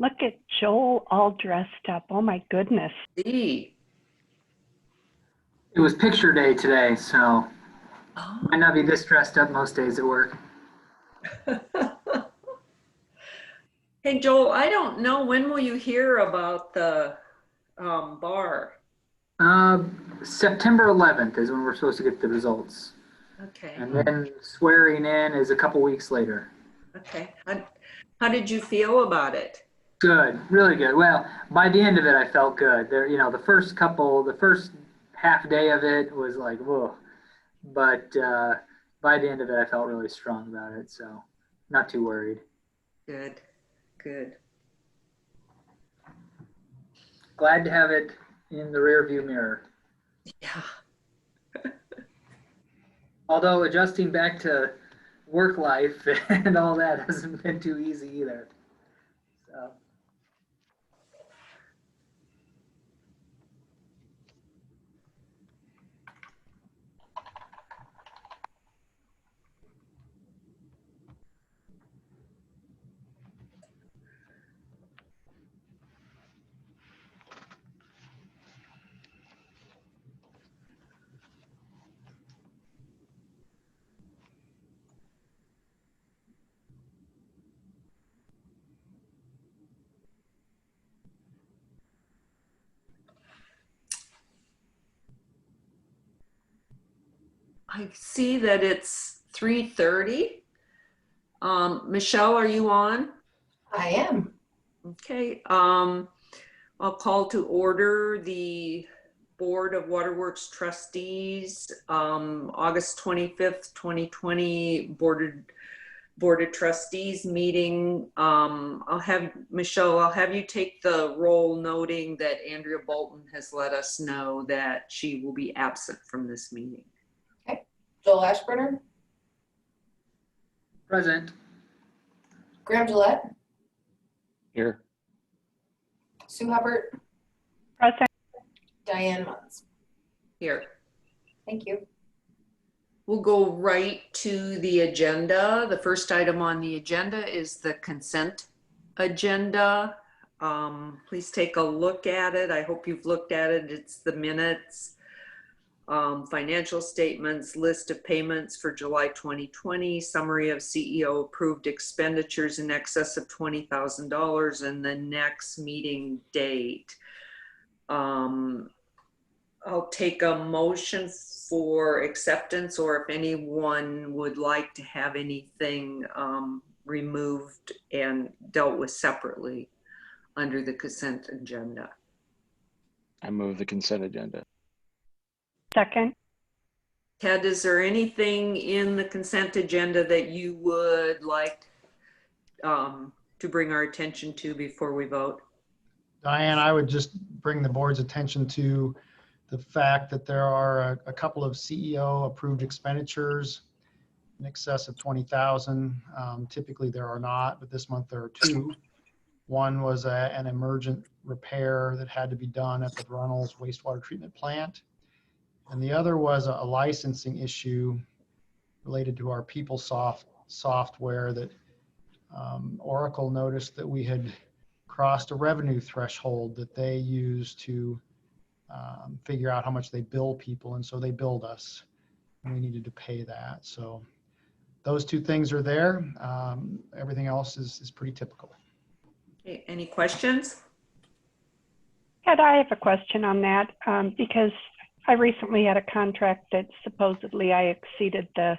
Look at Joel all dressed up. Oh my goodness. See. It was picture day today, so Oh. might not be this dressed up most days at work. Hey, Joel, I don't know, when will you hear about the bar? September 11th is when we're supposed to get the results. Okay, And then swearing in is a couple weeks later. okay. How did you feel about it? Good, really good. Well, by the end of it, I felt good. There, the first half day of it was like, whoa. But by the end of it, I felt really strong about it. So not too worried. Good, good. Glad to have it in the rear view mirror. Yeah. Although adjusting back to work life and all that hasn't been too easy either. So. I see that it's 3:30. Michelle, are you on? I am. Okay. I'll call to order the Board of Waterworks Trustees, August 25th, 2020 Board of Trustees meeting. Michelle, I'll have you take the roll, noting that Andrea Bolton has let us know that she will be absent from this meeting. Okay. Joel Ashburner. Present. Graham Gillette. Here. Sue Hubbard. Present. Diane Munz. Here. Thank you. We'll go right to the agenda. The first item on the agenda is the consent agenda. Please take a look at it. I hope you've looked at it. It's the minutes, financial statements, list of payments for July 2020, summary of CEO approved expenditures in excess of $20,000, and the next meeting date. I'll take a motion for acceptance, or if anyone would like to have anything removed and dealt with separately under the consent agenda. I move the consent agenda. Second. Ted, is there anything in the consent agenda that you would like to bring our attention to before we vote? Diane, I would just bring the board's attention to the fact that there are a couple of CEO approved expenditures in excess of 20,000. Typically there are not, but this month there are two. One was an emergent repair that had to be done at the Runnels wastewater treatment plant. And the other was a licensing issue related to our PeopleSoft software that Oracle noticed that we had crossed a revenue threshold that they use to figure out how much they bill people. And so they billed us and we needed to pay that. So those two things are there. Everything else is pretty typical. Okay, any questions? Ted, I have a question on that because I recently had a contract that supposedly I exceeded the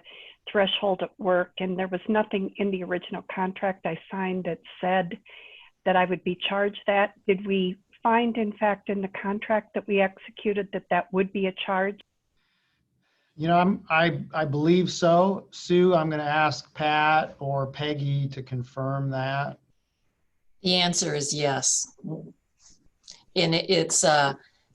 threshold at work, and there was nothing in the original contract I signed that said that I would be charged that. Did we find, in fact, in the contract that we executed that would be a charge? You know, I believe so. Sue, I'm going to ask Pat or Peggy to confirm that. The answer is yes. And it's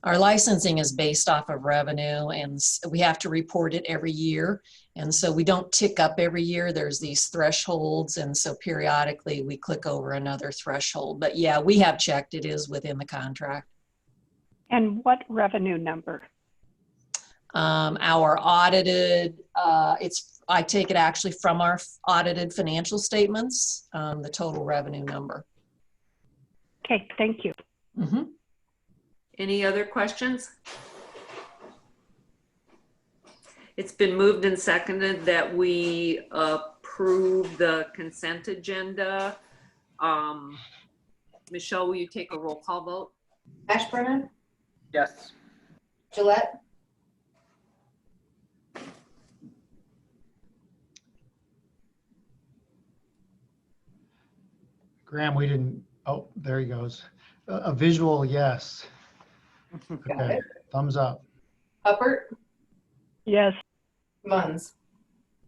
our licensing is based off of revenue, and we have to report it every year. And so we don't tick up every year. There's these thresholds. And so periodically we click over another threshold. But yeah, we have checked. It is within the contract. And what revenue number? Our audited, I take it actually from our audited financial statements, the total revenue number. Okay, thank you. Mhm. Any other questions? It's been moved and seconded that we approve the consent agenda. Michelle, will you take a roll call vote? Ashburner, Yes. Gillette, Graham, we didn't, oh, there he goes. A visual yes. got Okay, it. thumbs up. Hubbard, Yes, Muns.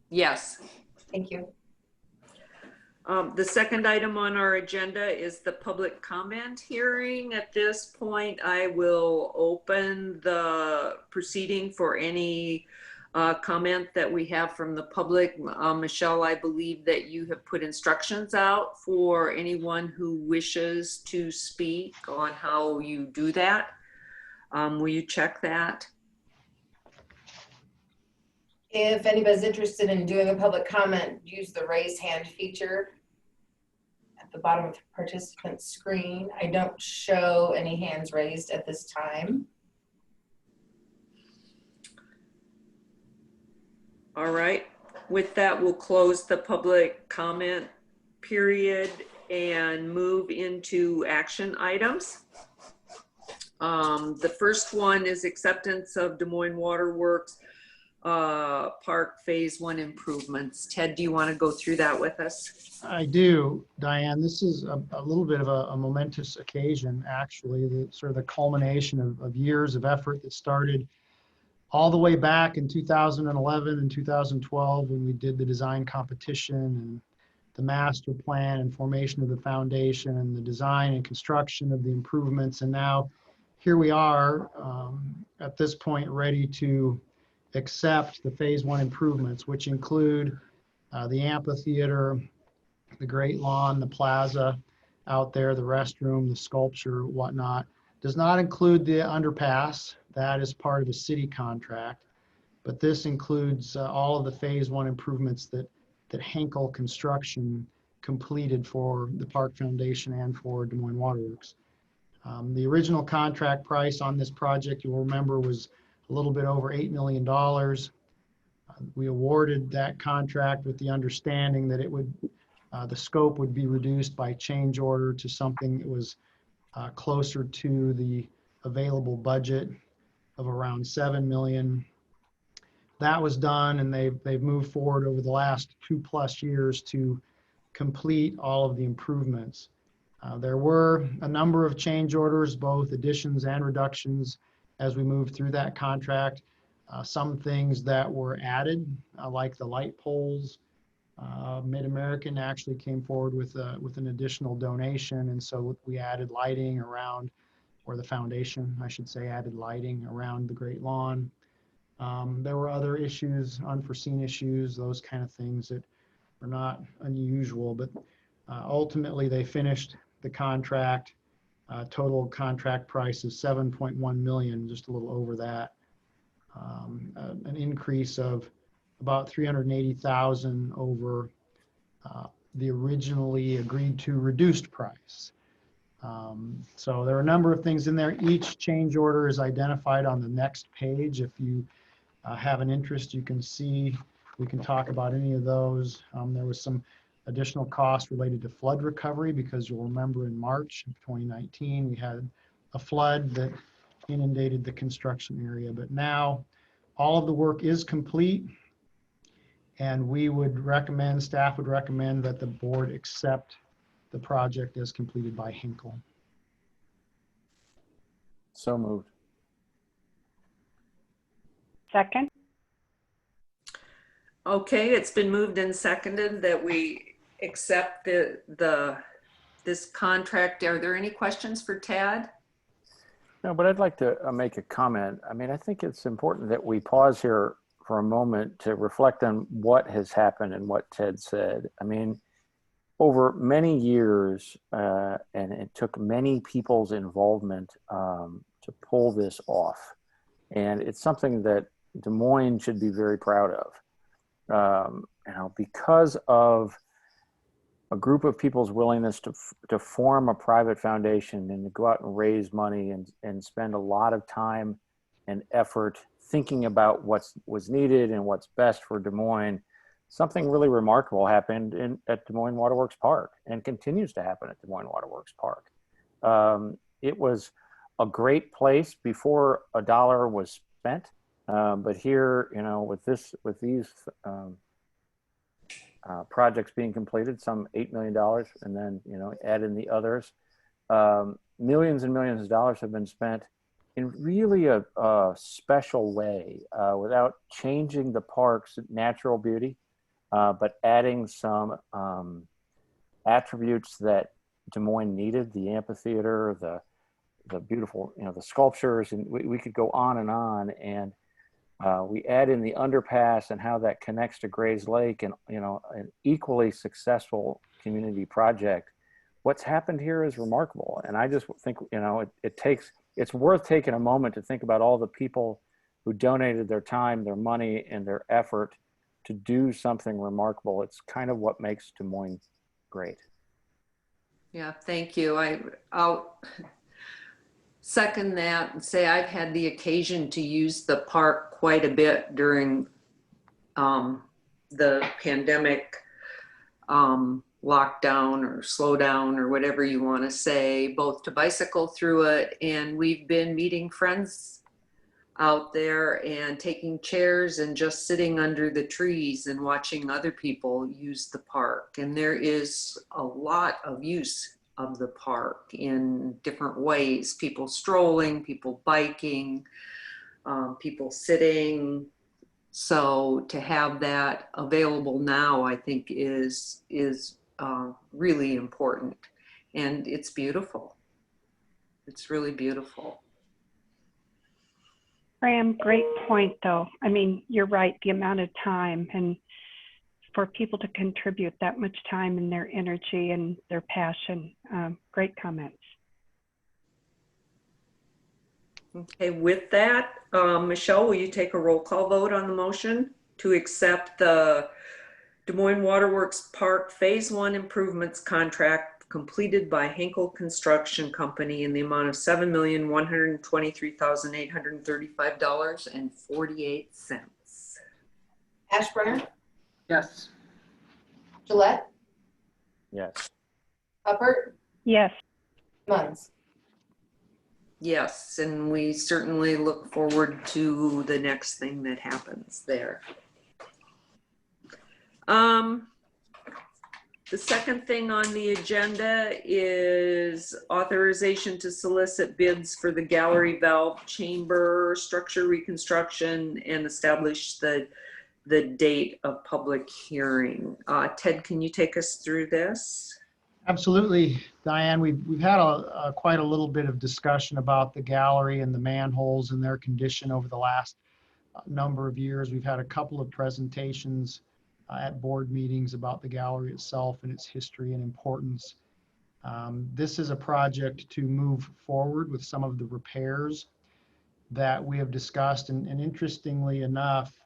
Yes. Thank you. The second item on our agenda is the public comment hearing. At this point, I will open the proceeding for any comment that we have from the public. Michelle, I believe that you have put instructions out for anyone who wishes to speak on how you do that. Will you check that? If anybody's interested in doing a public comment, use the raise hand feature at the bottom of the participant screen. I don't show any hands raised at this time. All right. With that, we'll close the public comment period and move into action items. The first one is acceptance of Des Moines Waterworks Park Phase 1 improvements. Ted, do you want to go through that with us? I do, Diane. This is a little bit of a momentous occasion, actually, the sort of the culmination of years of effort that started all the way back in 2011 and 2012 when we did the design competition and the master plan and formation of the foundation and the design and construction of the improvements. And now here we are at this point ready to accept the Phase 1 improvements, which include the amphitheater, the Great Lawn, the plaza out there, the restroom, the sculpture, whatnot. Does not include the underpass. That is part of the city contract. But this includes all of the Phase 1 improvements that Henkel Construction completed for the Park Foundation and for Des Moines Waterworks. The original contract price on this project, you'll remember, was a little bit over $8 million. We awarded that contract with the understanding that it would, the scope would be reduced by change order to something that was closer to the available budget of around $7 million. That was done, and they've moved forward over the last 2+ years to complete all of the improvements. There were a number of change orders, both additions and reductions, as we moved through that contract. Some things that were added, like the light poles. Mid-American actually came forward with an additional donation, and so we added lighting around, or the foundation, I should say, added lighting around the Great Lawn. There were other issues, unforeseen issues, those kind of things that are not unusual, but ultimately they finished the contract. Total contract price is $7.1 million, just a little over that. An increase of about $380,000 over the originally agreed to reduced price. So there are a number of things in there. Each change order is identified on the next page. If you have an interest, you can see, we can talk about any of those. There was some additional costs related to flood recovery, because you'll remember in March of 2019, we had a flood that inundated the construction area. But now all of the work is complete, and we would recommend, staff would recommend, that the board accept the project as completed by Henkel. So moved. second? Okay, it's been moved and seconded that we accept this contract. Are there any questions for Tad? No, but I'd like to make a comment. I mean, I think it's important that we pause here for a moment to reflect on what has happened and what Ted said. I mean, over many years, and it took many people's involvement to pull this off. And it's something that Des Moines should be very proud of. You know, because of a group of people's willingness to form a private foundation and to go out and raise money and spend a lot of time and effort thinking about what was needed and what's best for Des Moines. Something really remarkable happened at Des Moines Waterworks Park and continues to happen at Des Moines Waterworks Park. It was a great place before a dollar was spent, but here, with these projects being completed, some $8 million, and then add in the others, millions and millions of dollars have been spent in really a special way, without changing the park's natural beauty, but adding some attributes that Des Moines needed: the amphitheater, the beautiful, the sculptures, and we could go on. And we add in the underpass and how that connects to Grays Lake, and an equally successful community project. What's happened here is remarkable, and I just think it's worth taking a moment to think about all the people who donated their time, their money, and their effort to do something remarkable. It's kind of what makes Des Moines great. Yeah, thank you. I'll second that and say I've had the occasion to use the park quite a bit during the pandemic lockdown or slowdown or whatever you want to say, both to bicycle through it, and we've been meeting friends out there and taking chairs and just sitting under the trees and watching other people use the park. And there is a lot of use of the park in different ways: people strolling, people biking, people sitting. So to have that available now, I think is really important, and it's beautiful. It's really beautiful. Graham, great point though. I mean, you're right, the amount of time, and for people to contribute that much time and their energy and their passion. Great comments. Okay, with that, Michelle, will you take a roll call vote on the motion to accept the Des Moines Waterworks Park Phase 1 improvements contract completed by Henkel Construction Company in the amount of $7,123,835.48. Ashburner, Yes. Gillette, Yes. Huppert, Yes. Moines. Yes, and we certainly look forward to the next thing that happens there. The second thing on the agenda is authorization to solicit bids for the gallery valve chamber structure reconstruction and establish the date of public hearing. Ted, can you take us through this? Absolutely, Diane. We've had quite a little bit of discussion about the gallery and the manholes and their condition over the last number of years. We've had a couple of presentations at board meetings about the gallery itself and its history and importance. This is a project to move forward with some of the repairs that we have discussed. And interestingly enough,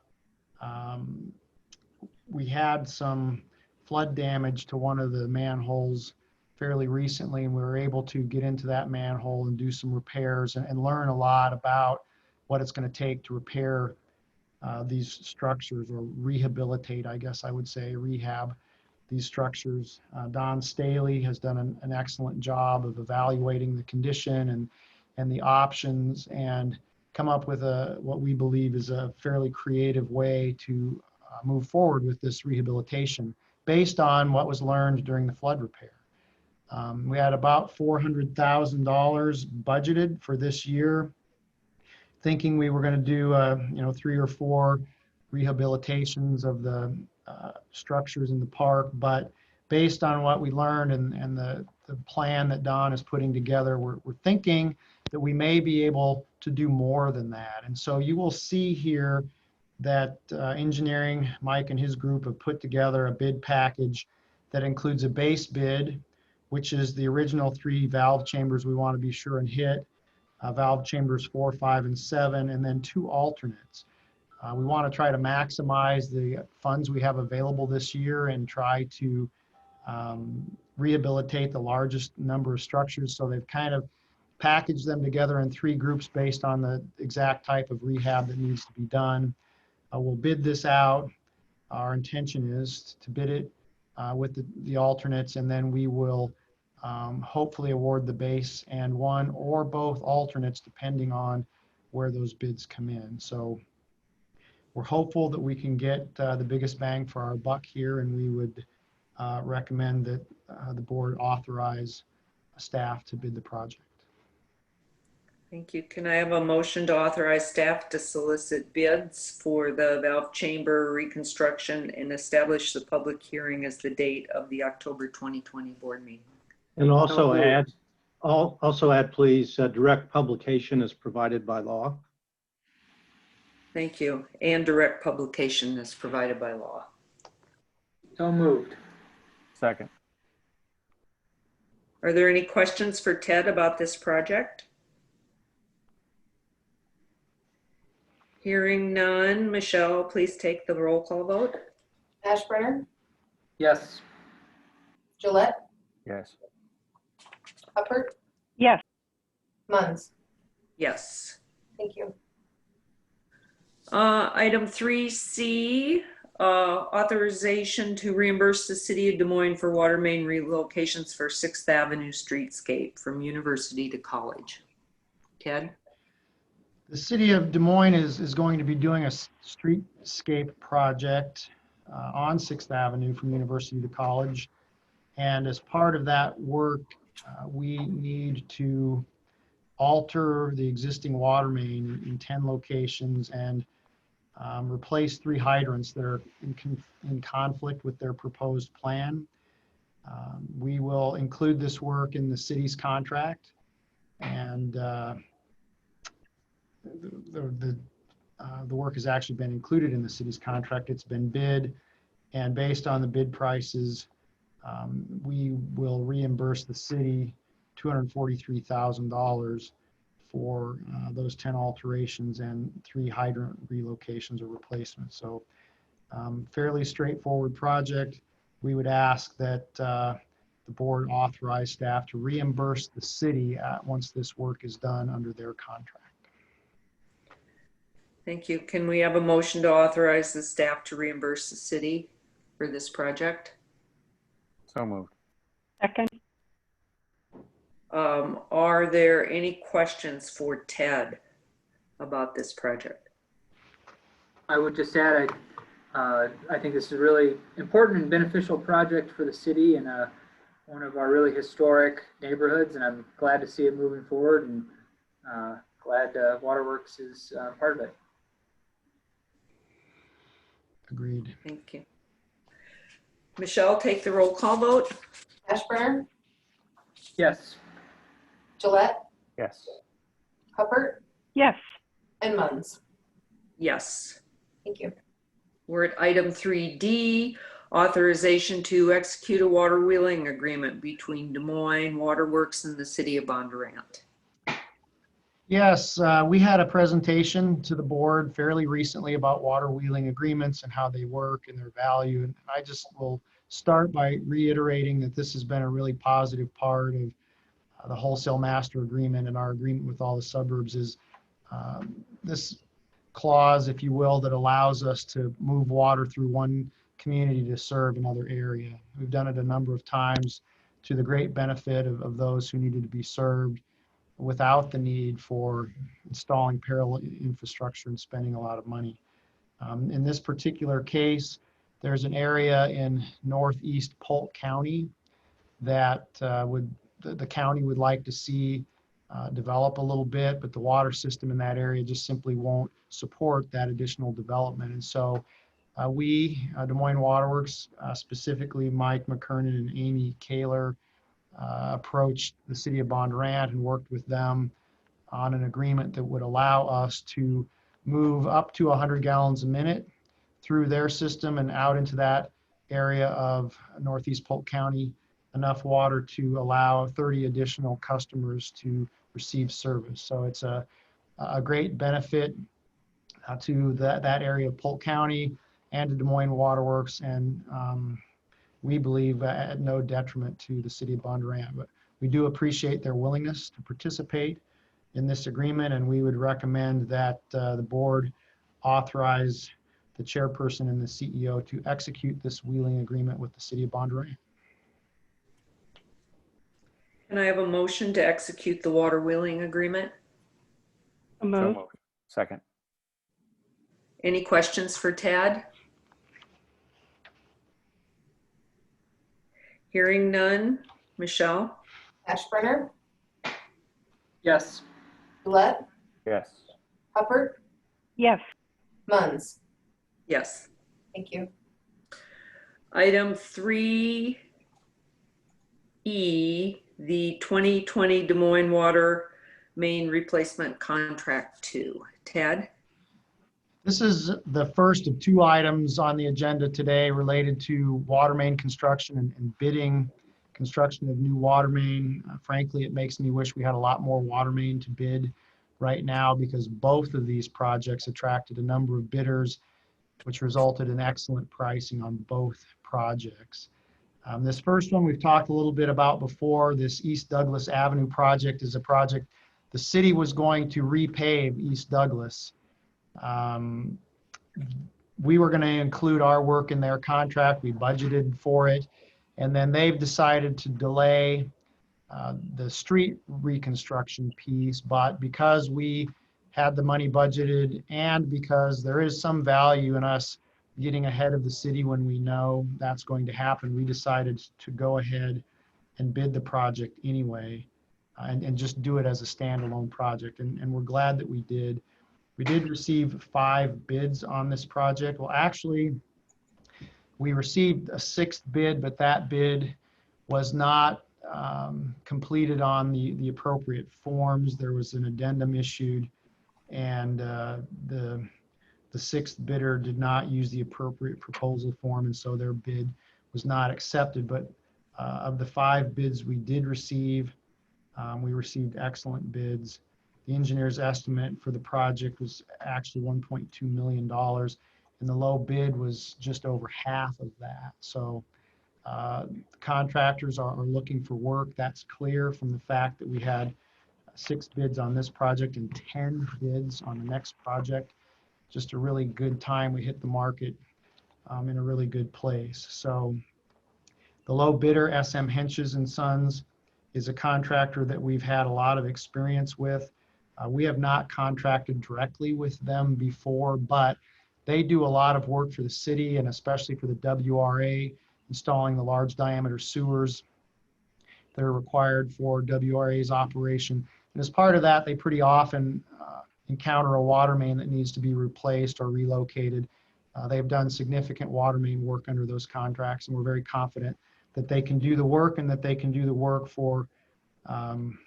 we had some flood damage to one of the manholes fairly recently, and we were able to get into that manhole and do some repairs and learn a lot about what it's going to take to repair these structures, or rehabilitate, I guess I would say, rehab these structures. Don Staley has done an excellent job of evaluating the condition and the options, and come up with what we believe is a fairly creative way to move forward with this rehabilitation based on what was learned during the flood repair. We had about $400,000 budgeted for this year, thinking we were going to do 3 or 4 rehabilitations of the structures in the park. But based on what we learned and the plan that Don is putting together, we're thinking that we may be able to do more than that. And so you will see here that engineering, Mike and his group have put together a bid package that includes a base bid, which is the original 3 valve chambers we want to be sure and hit, valve chambers 4, 5, and 7, and then 2 alternates. We want to try to maximize the funds we have available this year and try to rehabilitate the largest number of structures. So they've kind of packaged them together in 3 groups based on the exact type of rehab that needs to be done. We'll bid this out. Our intention is to bid it with the alternates, and then we will hopefully award the base and one or both alternates depending on where those bids come in. So we're hopeful that we can get the biggest bang for our buck here, and we would recommend that the board authorize staff to bid the project. Thank you. Can I have a motion to authorize staff to solicit bids for the valve chamber reconstruction and establish the public hearing as the date of the October 2020 board meeting? And also add, please, direct publication as provided by law. Thank you. And direct publication as provided by law. So moved. Second. Are there any questions for Ted about this project? Hearing none, Michelle, please take the roll call vote. Ashburner, Yes. Gillette, Yes. Huppert, Yes. Munns. Yes. Thank you. Item 3C, authorization to reimburse the city of Des Moines for water main relocations for 6th Avenue streetscape from university to college. Ted? The city of Des Moines is going to be doing a streetscape project on 6th Avenue from University to College. And as part of that work, we need to alter the existing water main in 10 locations and replace 3 hydrants that are in conflict with their proposed plan. We will include this work in the city's contract, and the work has actually been included in the city's contract. It's been bid, and based on the bid prices, we will reimburse the city $243,000 for those 10 alterations and 3 hydrant relocations or replacements. So fairly straightforward project. We would ask that the board authorize staff to reimburse the city once this work is done under their contract. Thank you. Can we have a motion to authorize the staff to reimburse the city for this project? So moved. Second. Are there any questions for Ted about this project? I would just add, I think this is a really important and beneficial project for the city and one of our really historic neighborhoods, and I'm glad to see it moving forward, and glad Waterworks is part of it. Agreed. Thank you. Michelle, take the roll call vote. Ashburner, Yes. Gillette, Yes. Huppert, Yes. and Munns. Yes. Thank you. We're at item 3D, authorization to execute a water wheeling agreement between Des Moines Waterworks and the city of Bondurant. Yes, we had a presentation to the board fairly recently about water wheeling agreements and how they work and their value. And I just will start by reiterating that this has been a really positive part of the wholesale master agreement, and our agreement with all the suburbs is this clause, if you will, that allows us to move water through one community to serve another area. We've done it a number of times to the great benefit of those who needed to be served without the need for installing parallel infrastructure and spending a lot of money. In this particular case, there's an area in northeast Polk County that the county would like to see develop a little bit, but the water system in that area just simply won't support that additional development. And so we, Des Moines Waterworks, specifically Mike McKernan and Amy Kaler, approached the city of Bondurant and worked with them on an agreement that would allow us to move up to 100 gallons a minute through their system and out into that area of northeast Polk County, enough water to allow 30 additional customers to receive service. So it's a great benefit to that area of Polk County and to Des Moines Waterworks, and we believe, at no detriment to the city of Bondurant. But we do appreciate their willingness to participate in this agreement, and we would recommend that the board authorize the chairperson and the CEO to execute this wheeling agreement with the city of Bondurant. Can I have a motion to execute the water wheeling agreement? So So moved. moved. Second. Any questions for Tad? Hearing none. Michelle? Ashburner, Yes. Gillette, Yes. Hubbard, Yes. Munns. Yes. Thank you. Item 3E, the 2020 Des Moines Water Main Replacement Contract 2. Tad? This is the first of 2 items on the agenda today related to water main construction and bidding construction of new water main. Frankly, it makes me wish we had a lot more water main to bid right now, because both of these projects attracted a number of bidders, which resulted in excellent pricing on both projects. This first one we've talked a little bit about before. This East Douglas Avenue project is a project the city was going to repave East Douglas. We were going to include our work in their contract. We budgeted for it. And then they've decided to delay the street reconstruction piece. But because we had the money budgeted, and because there is some value in us getting ahead of the city when we know that's going to happen, we decided to go ahead and bid the project anyway, and just do it as a standalone project. And we're glad that we did. We did receive 5 bids on this project. Well, actually, we received a 6th bid, but that bid was not completed on the appropriate forms. There was an addendum issued, and the 6th bidder did not use the appropriate proposal form, and so their bid was not accepted. But of the 5 bids we did receive, we received excellent bids. The engineer's estimate for the project was actually $1.2 million, and the low bid was just over half of that. So contractors are looking for work. That's clear from the fact that we had 6 bids on this project and 10 bids on the next project. Just a really good time. We hit the market in a really good place. So the low bidder, SM Henches and Sons, is a contractor that we've had a lot of experience with. We have not contracted directly with them before, but they do a lot of work for the city, and especially for the WRA, installing the large diameter sewers that are required for WRA's operation. And as part of that, they pretty often encounter a water main that needs to be replaced or relocated. They've done significant water main work under those contracts, and we're very confident that they can do the work, and that they can do the work for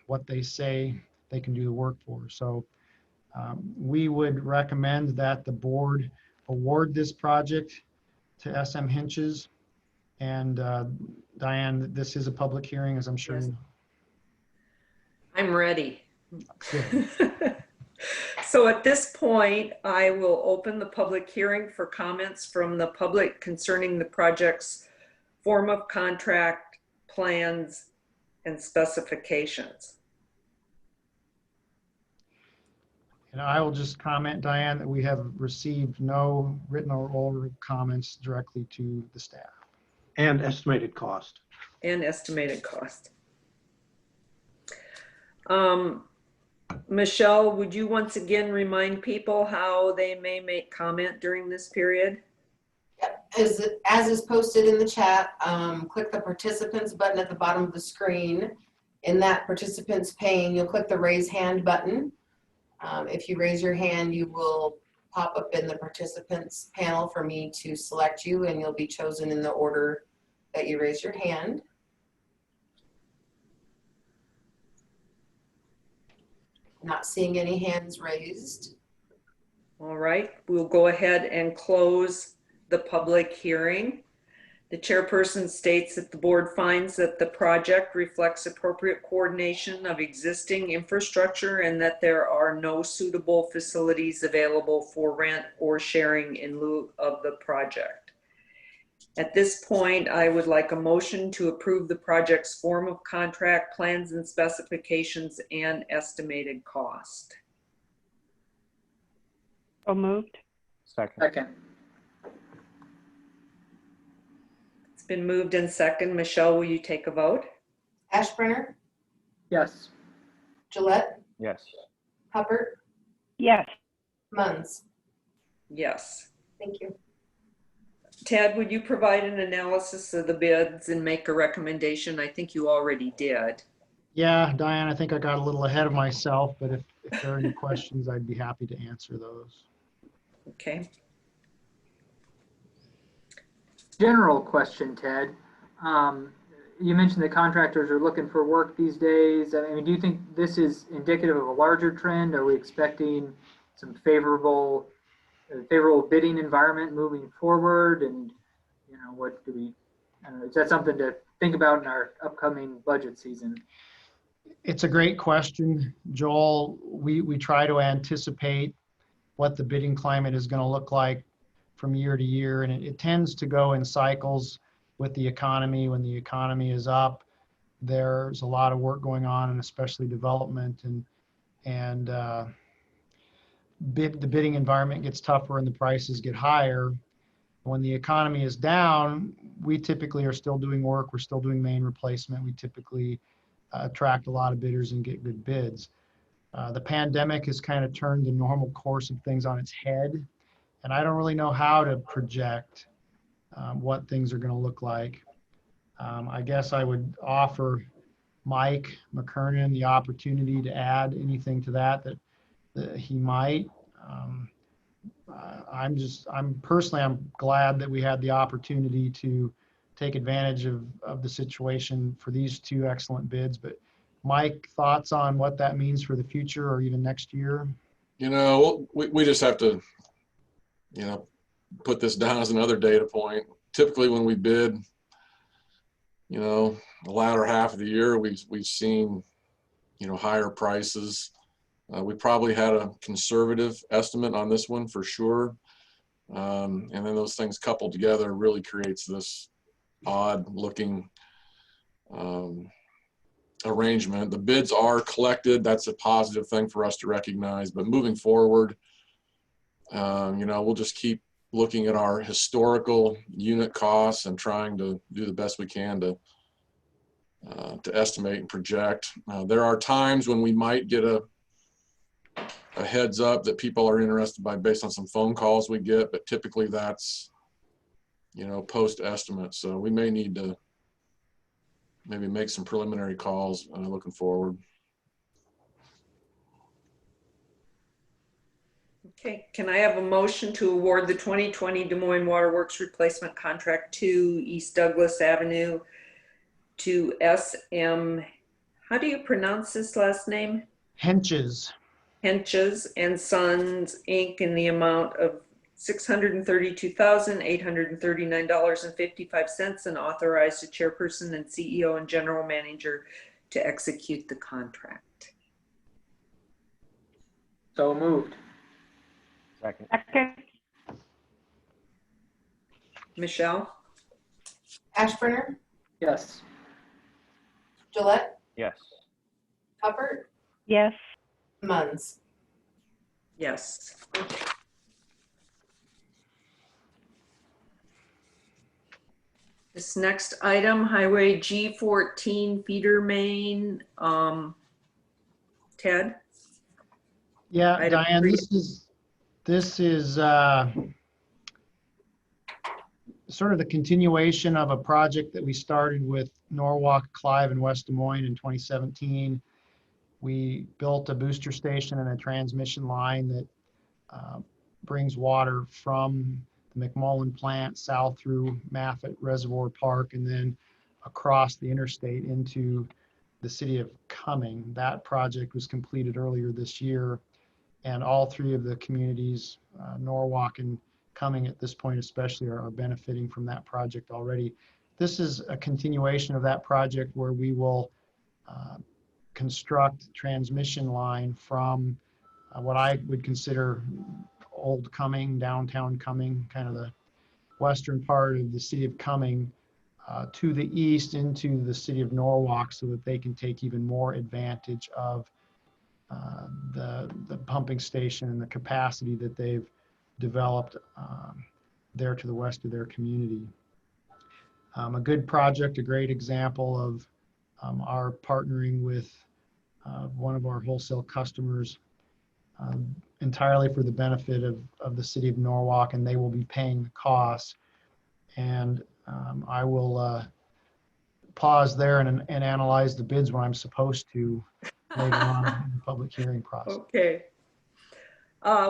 what they say they can do the work for. So we would recommend that the board award this project to SM Henches. And Diane, this is a public hearing, as I'm sure you know. I'm ready. So at this point, I will open the public hearing for comments from the public concerning the project's form of contract, plans, and specifications. And I will just comment, Diane, that we have received no written or oral comments directly to the staff. And estimated cost. And estimated cost. Michelle, would you once again remind people how they may make comment during this period? Yep. As is posted in the chat, click the participants button at the bottom of the screen. In that participants pane, you'll click the raise hand button. If you raise your hand, you will pop up in the participants panel for me to select you, and you'll be chosen in the order that you raise your hand. Not seeing any hands raised. All right, we'll go ahead and close the public hearing. The chairperson states that the board finds that the project reflects appropriate coordination of existing infrastructure and that there are no suitable facilities available for rent or sharing in lieu of the project. At this point, I would like a motion to approve the project's form of contract, plans and specifications, and estimated cost. So moved. Second. Second. It's been moved in second. Michelle, will you take a vote? Ashburner, Yes. Gillette, Yes. Hubbard, Yes. Munns. Yes. Thank you. Ted, would you provide an analysis of the bids and make a recommendation? I think you already did. Yeah, Diane, I think I got a little ahead of myself, but if there are any questions, I'd be happy to answer those. Okay. General question, Ted. You mentioned that contractors are looking for work these days. I mean, do you think this is indicative of a larger trend? Are we expecting some favorable bidding environment moving forward? And, you know, what do we, I don't know, is that something to think about in our upcoming budget season? It's a great question, Joel. We try to anticipate what the bidding climate is going to look like from year to year, and it tends to go in cycles with the economy. When the economy is up, there's a lot of work going on, and especially development, and the bidding environment gets tougher and the prices get higher. When the economy is down, we typically are still doing work. We're still doing main replacement. We typically attract a lot of bidders and get good bids. The pandemic has kind of turned the normal course of things on its head, and I don't really know how to project what things are going to look like. I guess I would offer Mike McKernan the opportunity to add anything to that he might. I'm glad that we had the opportunity to take advantage of the situation for these two excellent bids. But Mike, thoughts on what that means for the future or even next year? You know, we just have to, you know, put this down as another data point. Typically when we bid, you know, the latter half of the year, we've seen, you know, higher prices. We probably had a conservative estimate on this one for sure. And then those things coupled together really creates this odd looking arrangement. The bids are collected. That's a positive thing for us to recognize. But moving forward, you know, we'll just keep looking at our historical unit costs and trying to do the best we can to estimate and project. There are times when we might get a heads up that people are interested by based on some phone calls we get, but typically that's, you know, post estimate. So we may need to maybe make some preliminary calls looking forward. Okay, can I have a motion to award the 2020 Des Moines Waterworks replacement contract to East Douglas Avenue to SM, how do you pronounce this last name? Henches. Henches and Sons, Inc. in the amount of $632,839.55 and authorize the chairperson and CEO and general manager to execute the contract. So moved. Second. Second. Michelle? Ashburner, Yes. Gillette, Yes. Hubbard, Yes. Munns. Yes. This next item, Highway G14 feeder main. Ted? Yeah, Item Diane, 3. this is sort of the continuation of a project that we started with Norwalk, Clive, and West Des Moines in 2017. We built a booster station and a transmission line that brings water from the McMullen plant south through Maffett Reservoir Park and then across the interstate into the city of Cumming. That project was completed earlier this year, and all three of the communities, Norwalk and Cumming at this point especially, are benefiting from that project already. This is a continuation of that project where we will construct transmission line from what I would consider old Cumming, downtown Cumming, kind of the western part of the city of Cumming to the east into the city of Norwalk so that they can take even more advantage of the pumping station and the capacity that they've developed there to the west of their community. A good project, a great example of our partnering with one of our wholesale customers entirely for the benefit of the city of Norwalk, and they will be paying the costs. And I will pause there and analyze the bids when I'm supposed to later on in the public hearing process. Okay.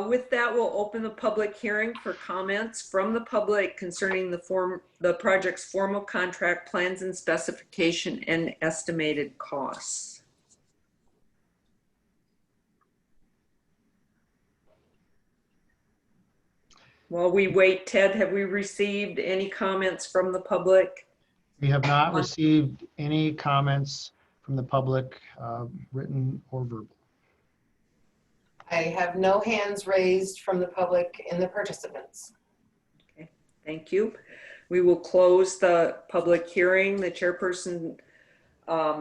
With that, we'll open the public hearing for comments from the public concerning the project's formal contract, plans and specification, and estimated costs. While we wait, Ted, have we received any comments from the public? We have not received any comments from the public, written or verbal. I have no hands raised from the public in the participants. Okay, thank you. We will close the public hearing. The chairperson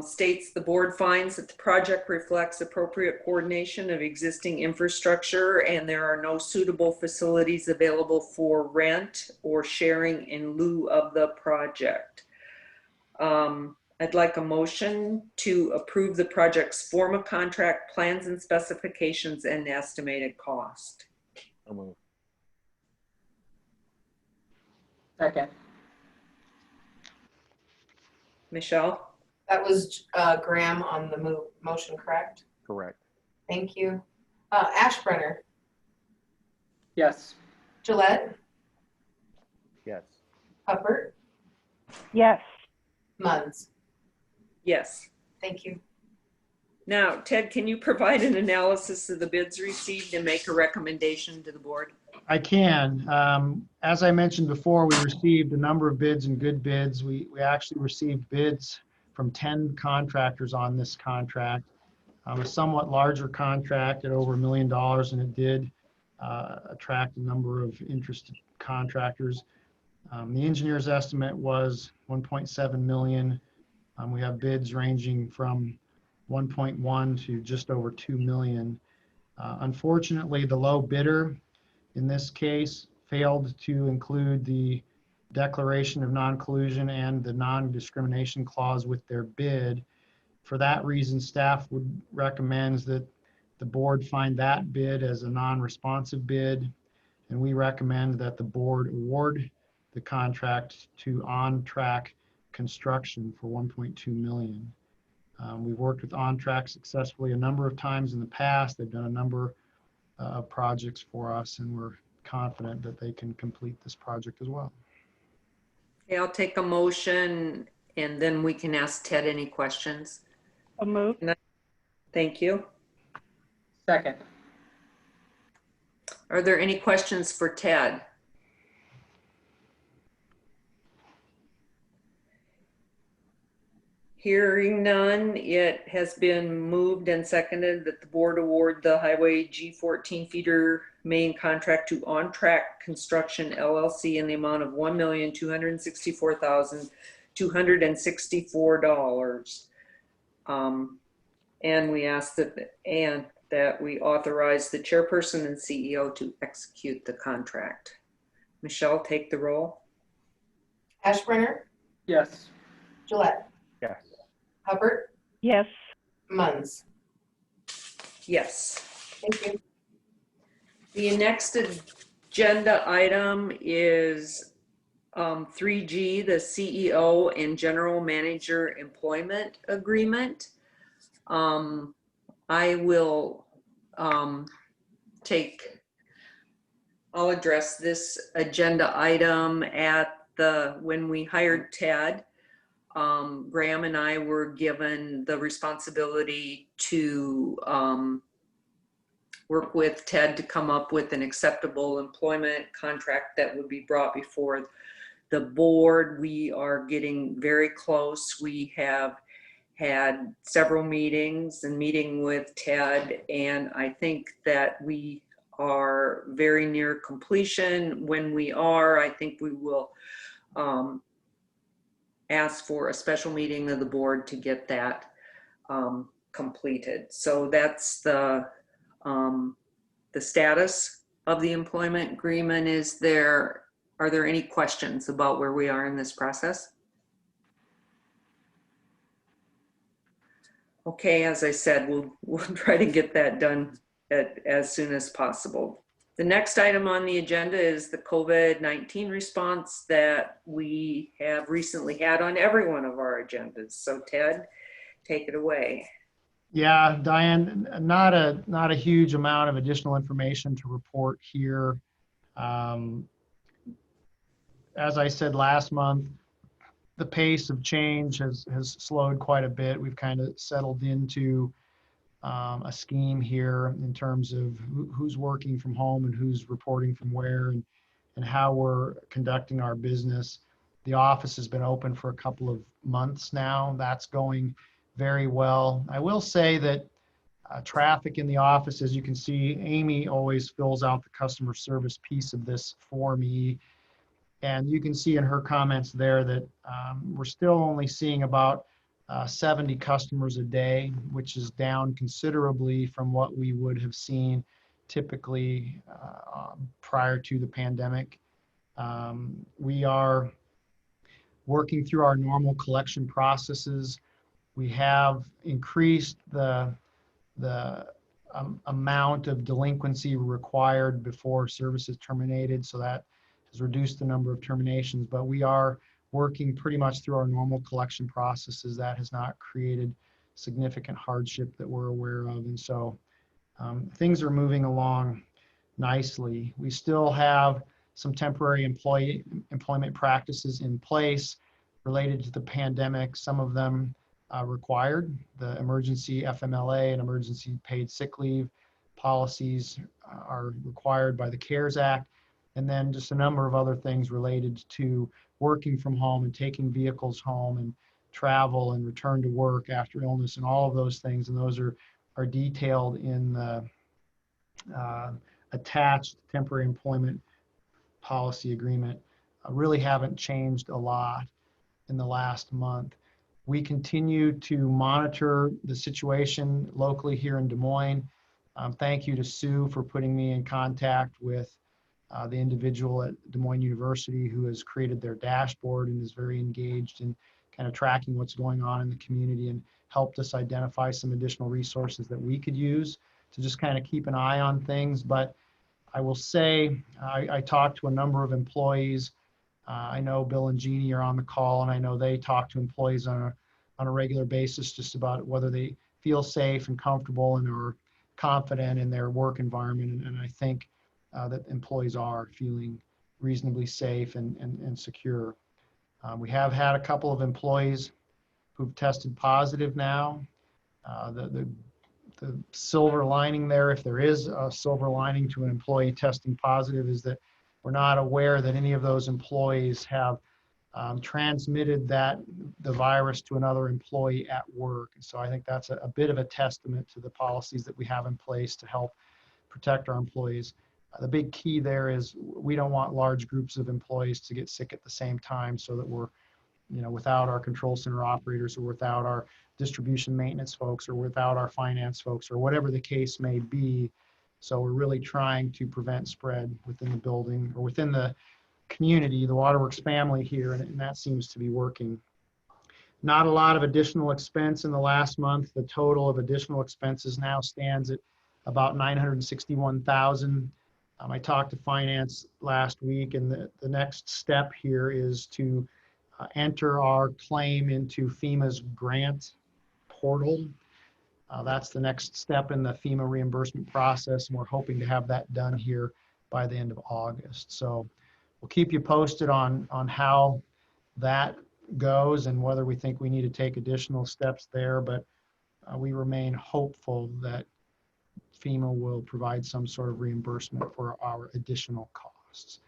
states the board finds that the project reflects appropriate coordination of existing infrastructure and there are no suitable facilities available for rent or sharing in lieu of the project. I'd like a motion to approve the project's form of contract, plans and specifications, and estimated cost. Second. Michelle? That was Graham on the motion, correct? Correct. Thank you. Ashbrenner, Yes. Gillette, Yes. Hubbard, Yes. Munns. Yes. Thank you. Now, Ted, can you provide an analysis of the bids received and make a recommendation to the board? I can. As I mentioned before, we received a number of bids and good bids. We actually received bids from 10 contractors on this contract. A somewhat larger contract at over $1 million, and it did attract a number of interested contractors. The engineer's estimate was 1.7 million. We have bids ranging from 1.1 to just over 2 million. Unfortunately, the low bidder in this case failed to include the declaration of non-collusion and the non-discrimination clause with their bid. For that reason, staff would recommend that the board find that bid as a non-responsive bid, and we recommend that the board award the contract to On Track Construction for 1.2 million. We've worked with On Track successfully a number of times in the past. They've done a number of projects for us, and we're confident that they can complete this project as well. Okay, I'll take a motion and then we can ask Ted any questions. A move. Thank you. Second. Are there any questions for Ted? Hearing none, it has been moved and seconded that the board award the Highway G14 feeder main contract to On Track Construction LLC in the amount of $1,264,264. And we ask that we authorize the chairperson and CEO to execute the contract. Michelle, take the roll. Ashbrenner, Yes. Gillette, Yes. Hubbard, Yes. Munns. Yes. Thank you. The next agenda item is 3G, the CEO and General Manager Employment Agreement. I will I'll address this agenda item when we hired Ted. Graham and I were given the responsibility to work with Ted to come up with an acceptable employment contract that would be brought before the board. We are getting very close. We have had several meetings and meeting with Ted, and I think that we are very near completion. When we are, I think we will ask for a special meeting of the board to get that completed. So that's the status of the employment agreement. Are there any questions about where we are in this process? Okay, as I said, we'll try to get that done as soon as possible. The next item on the agenda is the COVID-19 response that we have recently had on every one of our agendas. So Ted, take it away. Yeah, Diane, not a huge amount of additional information to report here. As I said last month, the pace of change has slowed quite a bit. We've kind of settled into a scheme here in terms of who's working from home and who's reporting from where, and how we're conducting our business. The office has been open for a couple of months now. That's going very well. I will say that traffic in the office, as you can see, Amy always fills out the customer service piece of this for me. And you can see in her comments there that we're still only seeing about 70 customers a day, which is down considerably from what we would have seen typically prior to the pandemic. We are working through our normal collection processes. We have increased the amount of delinquency required before service is terminated, so that has reduced the number of terminations, but we are working pretty much through our normal collection processes. That has not created significant hardship that we're aware of, and so things are moving along nicely. We still have some temporary employment practices in place related to the pandemic. Some of them required. The emergency FMLA and emergency paid sick leave policies are required by the CARES Act. And then just a number of other things related to working from home and taking vehicles home and travel and return to work after illness and all of those things. And those are detailed in the attached temporary employment policy agreement. Really haven't changed a lot in the last month. We continue to monitor the situation locally here in Des Moines. Thank you to Sue for putting me in contact with the individual at Des Moines University who has created their dashboard and is very engaged in kind of tracking what's going on in the community and helped us identify some additional resources that we could use to just kind of keep an eye on things. But I will say, I talked to a number of employees. I know Bill and Jeannie are on the call, and I know they talk to employees on a regular basis just about whether they feel safe and comfortable and are confident in their work environment. And I think that employees are feeling reasonably safe and secure. We have had a couple of employees who've tested positive now. The silver lining there, if there is a silver lining to an employee testing positive, is that we're not aware that any of those employees have transmitted the virus to another employee at work. And so I think that's a bit of a testament to the policies that we have in place to help protect our employees. The big key there is we don't want large groups of employees to get sick at the same time, so that we're, without our control center operators or without our distribution maintenance folks or without our finance folks or whatever the case may be. So we're really trying to prevent spread within the building or within the community, the Waterworks family here, and that seems to be working. Not a lot of additional expense in the last month. The total of additional expenses now stands at about $961,000. I talked to finance last week, and the next step here is to enter our claim into FEMA's grant portal. That's the next step in the FEMA reimbursement process, and we're hoping to have that done here by the end of August. So we'll keep you posted on how that goes and whether we think we need to take additional steps there, but we remain hopeful that FEMA will provide some sort of reimbursement for our additional costs.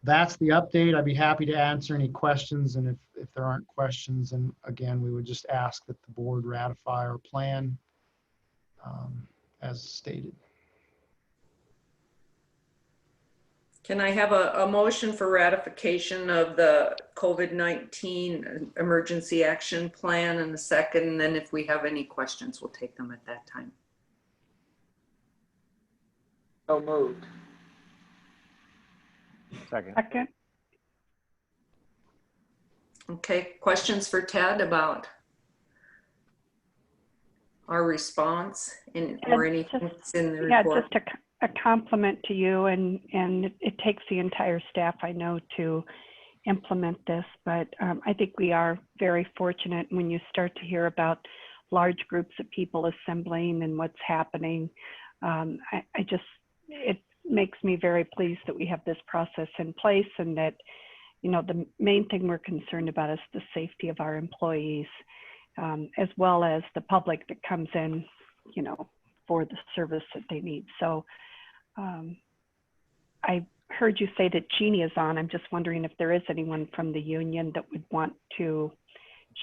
That's the update. I'd be happy to answer any questions, and if there aren't questions, then again, we would just ask that the board ratify our plan as stated. Can I have a motion for ratification of the COVID-19 emergency action plan in a second? And then if we have any questions, we'll take them at that time. So moved. Second. Second. Okay, questions for Ted about our response or anything that's in the Yeah, report? just a compliment to you, and it takes the entire staff, I know, to implement this, but I think we are very fortunate when you start to hear about large groups of people assembling and what's happening. It makes me very pleased that we have this process in place, and that, you know, the main thing we're concerned about is the safety of our employees, as well as the public that comes in, you know, for the service that they need. So I heard you say that Jeannie is on. I'm just wondering if there is anyone from the union that would want to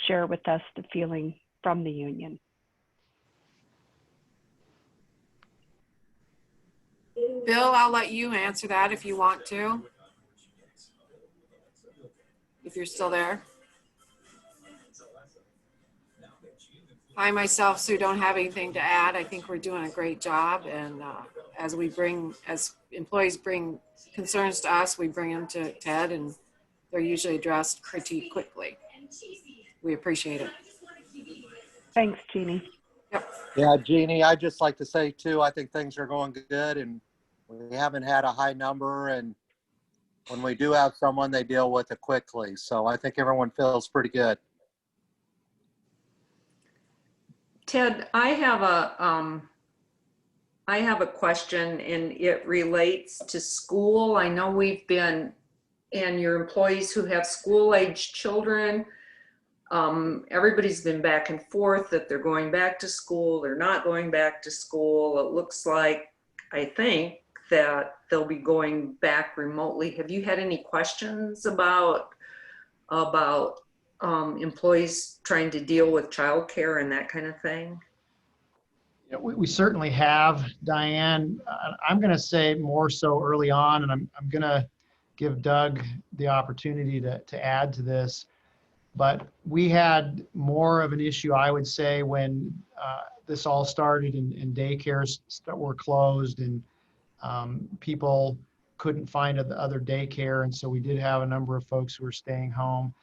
share with us the feeling from the union. Bill, I'll let you answer that if you want to. If you're still there. I myself, Sue, don't have anything to add. I think we're doing a great job. And as employees bring concerns to us, we bring them to Ted, and they're usually addressed pretty quickly. We appreciate it. Thanks, Jeannie. Yep. Yeah, Jeannie, I'd just like to say too, I think things are going good, and we haven't had a high number, and when we do have someone, they deal with it quickly. So I think everyone feels pretty good. Ted, I have a question, and it relates to school. I know we've been, and your employees who have school-age children, everybody's been back and forth that they're going back to school, they're not going back to school. It looks like, I think, that they'll be going back remotely. Have you had any questions about employees trying to deal with childcare and that kind of thing? Yeah, we certainly have, Diane. I'm going to say more so early on, and I'm going to give Doug the opportunity to add to this. But we had more of an issue, I would say, when this all started and daycares were closed, and people couldn't find other daycare. And so we did have a number of folks who were staying home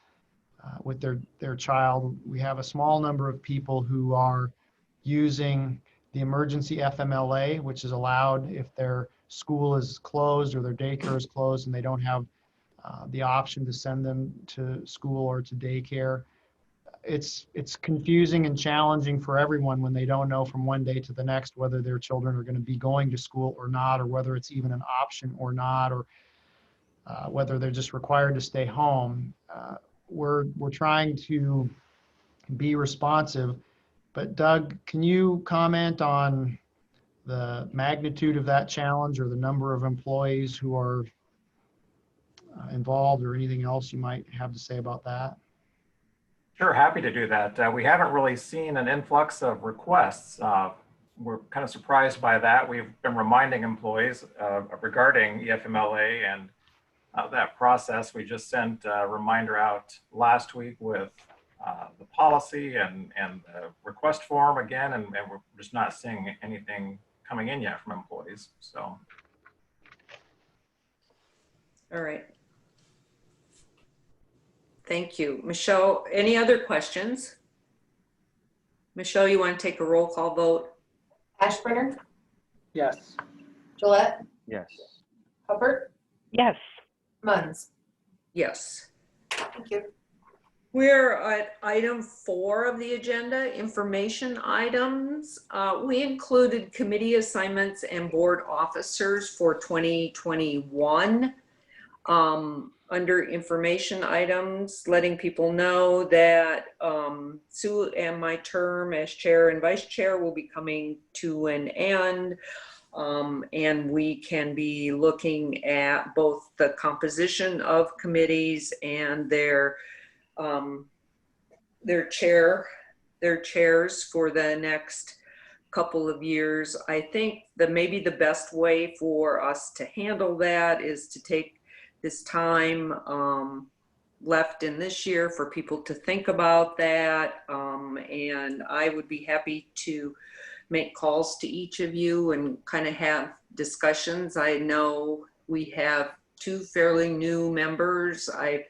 with their child. We have a small number of people who are using the emergency FMLA, which is allowed if their school is closed or their daycare is closed and they don't have the option to send them to school or to daycare. It's confusing and challenging for everyone when they don't know from one day to the next whether their children are going to be going to school or not, or whether it's even an option or not, or whether they're just required to stay home. We're trying to be responsive, but Doug, can you comment on the magnitude of that challenge or the number of employees who are involved, or anything else you might have to say about that? Sure, happy to do that. We haven't really seen an influx of requests. We're kind of surprised by that. We've been reminding employees regarding EFMLA and that process. We just sent a reminder out last week with the policy and the request form again, and we're just not seeing anything coming in yet from employees. So. All right. Thank you. Michelle, any other questions? Michelle, you want to take a roll call vote? Ashburner, Yes. Gillette, Yes. Hubbard, Yes. Moines. Yes. Thank you. We're at item 4 of the agenda, information items. We included committee assignments and board officers for 2021. Under information items, letting people know that Sue and my term as chair and vice chair will be coming to an end. And we can be looking at both the composition of committees and their chairs for the next couple of years. I think that maybe the best way for us to handle that is to take this time left in this year for people to think about that. And I would be happy to make calls to each of you and kind of have discussions. I know we have 2 fairly new members. I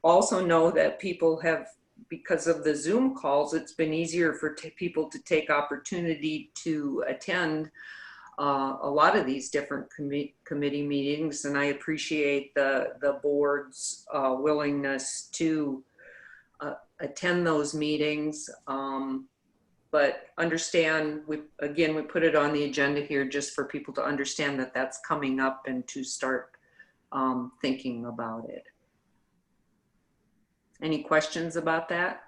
also know that people have, because of the Zoom calls, it's been easier for people to take opportunity to attend a lot of these different committee meetings, and I appreciate the board's willingness to attend those meetings. But understand, we put it on the agenda here just for people to understand that that's coming up and to start thinking about it. Any questions about that?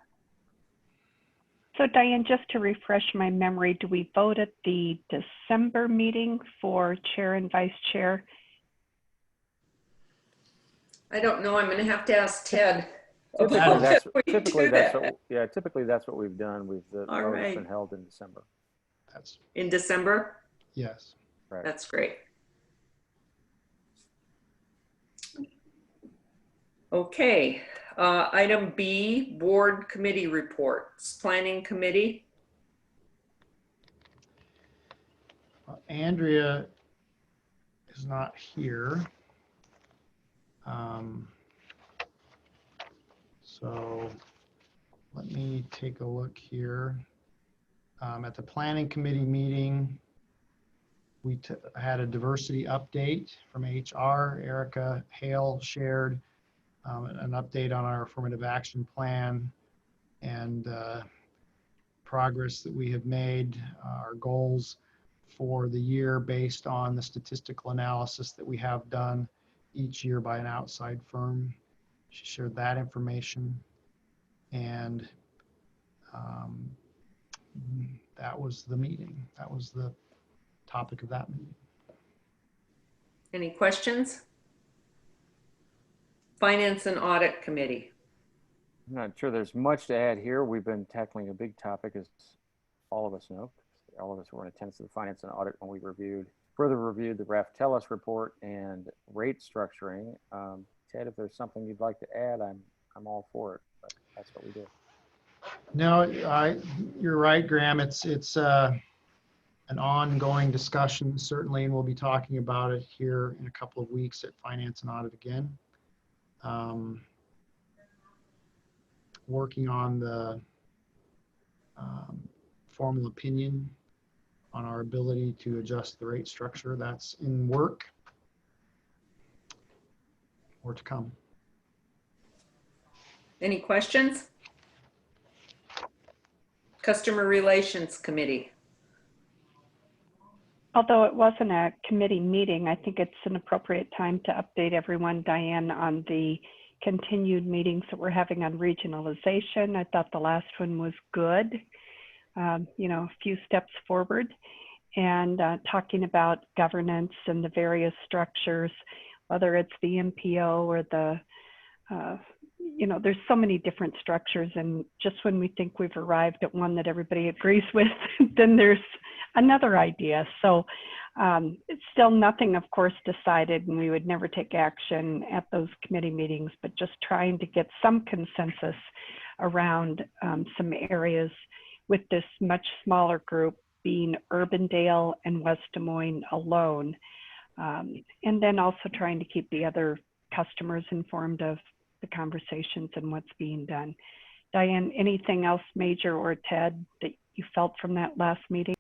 So Diane, just to refresh my memory, do we vote at the December meeting for chair and vice chair? I don't know. I'm going to have to ask Ted. Typically that's what we've done. The vote has been held in December. That's in December? yes. Right. That's great. Okay. Item B, board committee reports. Planning committee. Andrea is not here. So let me take a look here. At the planning committee meeting, we had a diversity update from HR. Erica Hale shared an update on our affirmative action plan and progress that we have made, our goals for the year based on the statistical analysis that we have done each year by an outside firm. She shared that information, and that was the meeting. That was the topic of that meeting. Any questions? Finance and Audit Committee. I'm not sure there's much to add here. We've been tackling a big topic, as all of us know. All of us were in attendance of the Finance and Audit when we further reviewed the Raftellus report and rate structuring. Ted, if there's something you'd like to add, I'm all for it, but that's what we did. No, you're right, Graham. It's an ongoing discussion, certainly, and we'll be talking about it here in a couple of weeks at Finance and Audit again. Working on the formal opinion on our ability to adjust the rate structure. That's in work. More to come. Any questions? Customer Relations Committee. Although it wasn't a committee meeting, I think it's an appropriate time to update everyone, Diane, on the continued meetings that we're having on regionalization. I thought the last one was good, a few steps forward, and talking about governance and the various structures, whether it's the MPO or the, there's so many different structures, and just when we think we've arrived at one that everybody agrees with, then there's another idea. So it's still nothing, of course, decided, and we would never take action at those committee meetings, but just trying to get some consensus around some areas with this much smaller group being Urbandale and West Des Moines alone. And then also trying to keep the other customers informed of the conversations and what's being done. Diane, anything else major or Ted that you felt from that last meeting?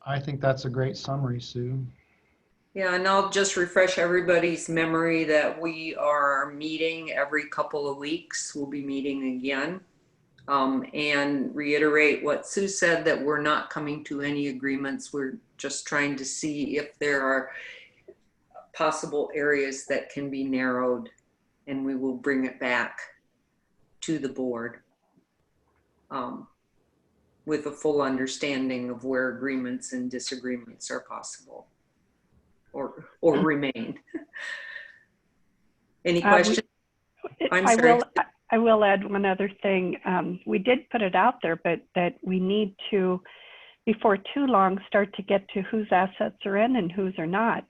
I think that's a great summary, Sue. Yeah, and I'll just refresh everybody's memory that we are meeting every couple of weeks. We'll be meeting again. And reiterate what Sue said, that we're not coming to any agreements. We're just trying to see if there are possible areas that can be narrowed, and we will bring it back to the board with a full understanding of where agreements and disagreements are possible or remain. Any questions? I'm sorry. I will add one other thing. We did put it out there, but that we need to, before too long, start to get to whose assets are in and whose are not,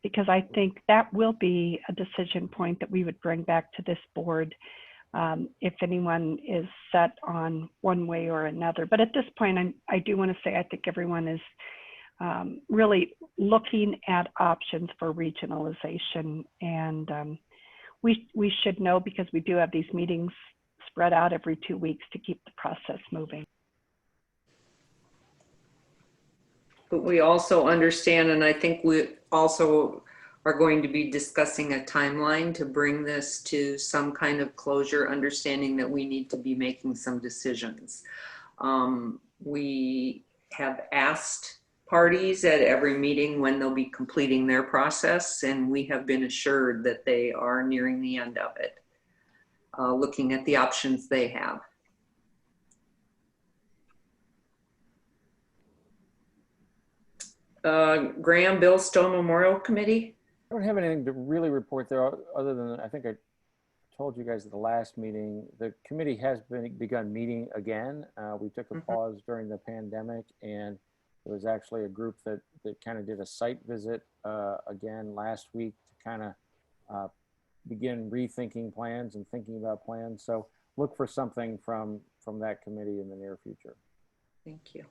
because I think that will be a decision point that we would bring back to this board if anyone is set on one way or another. But at this point, I do want to say I think everyone is really looking at options for regionalization, and we should know, because we do have these meetings spread out every 2 weeks to keep the process moving. But we also understand, and I think we also are going to be discussing a timeline to bring this to some kind of closure, understanding that we need to be making some decisions. We have asked parties at every meeting when they'll be completing their process, and we have been assured that they are nearing the end of it, looking at the options they have. Graham, Billstone Memorial Committee? I don't have anything to really report there, other than I think I told you guys at the last meeting, the committee has begun meeting again. We took a pause during the pandemic, and there was actually a group that kind of did a site visit again last week to kind of begin rethinking plans and thinking about plans. So look for something from that committee in the near future. Thank you.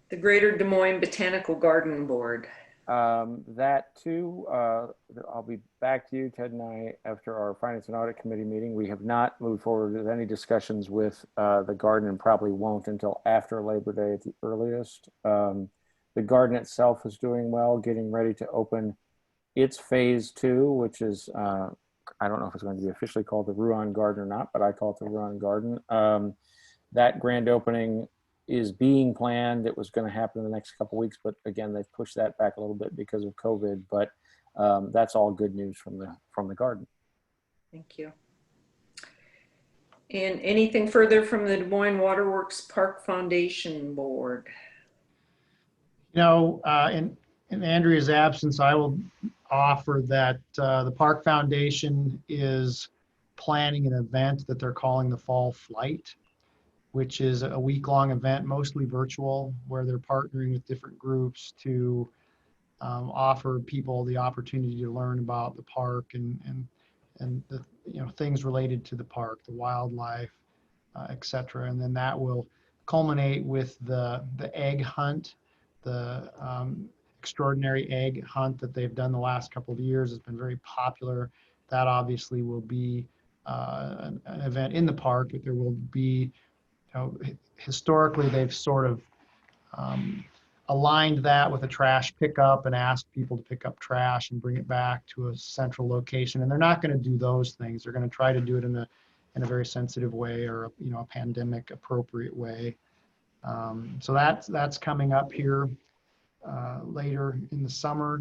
The Greater Des Moines Botanical Garden Board. That too, I'll be back to you, Ted and I, after our Finance and Audit Committee meeting. We have not moved forward with any discussions with the garden, and probably won't until after Labor Day at the earliest. The garden itself is doing well, getting ready to open its phase 2, which is, I don't know if it's going to be officially called the Ruan Garden or not, but I call it the Ruan Garden. That grand opening is being planned. It was going to happen in the next couple of weeks, but again, they've pushed that back a little bit because of COVID. But that's all good news from the garden. Thank you. And anything further from the Des Moines Waterworks Park Foundation Board? You know, in Andrea's absence, I will offer that the Park Foundation is planning an event that they're calling the Fall Flight, which is a week-long event, mostly virtual, where they're partnering with different groups to offer people the opportunity to learn about the park and the things related to the park, the wildlife, etc. And then that will culminate with the egg hunt, the extraordinary egg hunt that they've done the last couple of years. It's been very popular. That obviously will be an event in the park, but there will be, historically, they've sort of aligned that with a trash pickup and asked people to pick up trash and bring it back to a central location. And they're not going to do those things. They're going to try to do it in a very sensitive way, or a pandemic appropriate way. So that's coming up here later in the summer.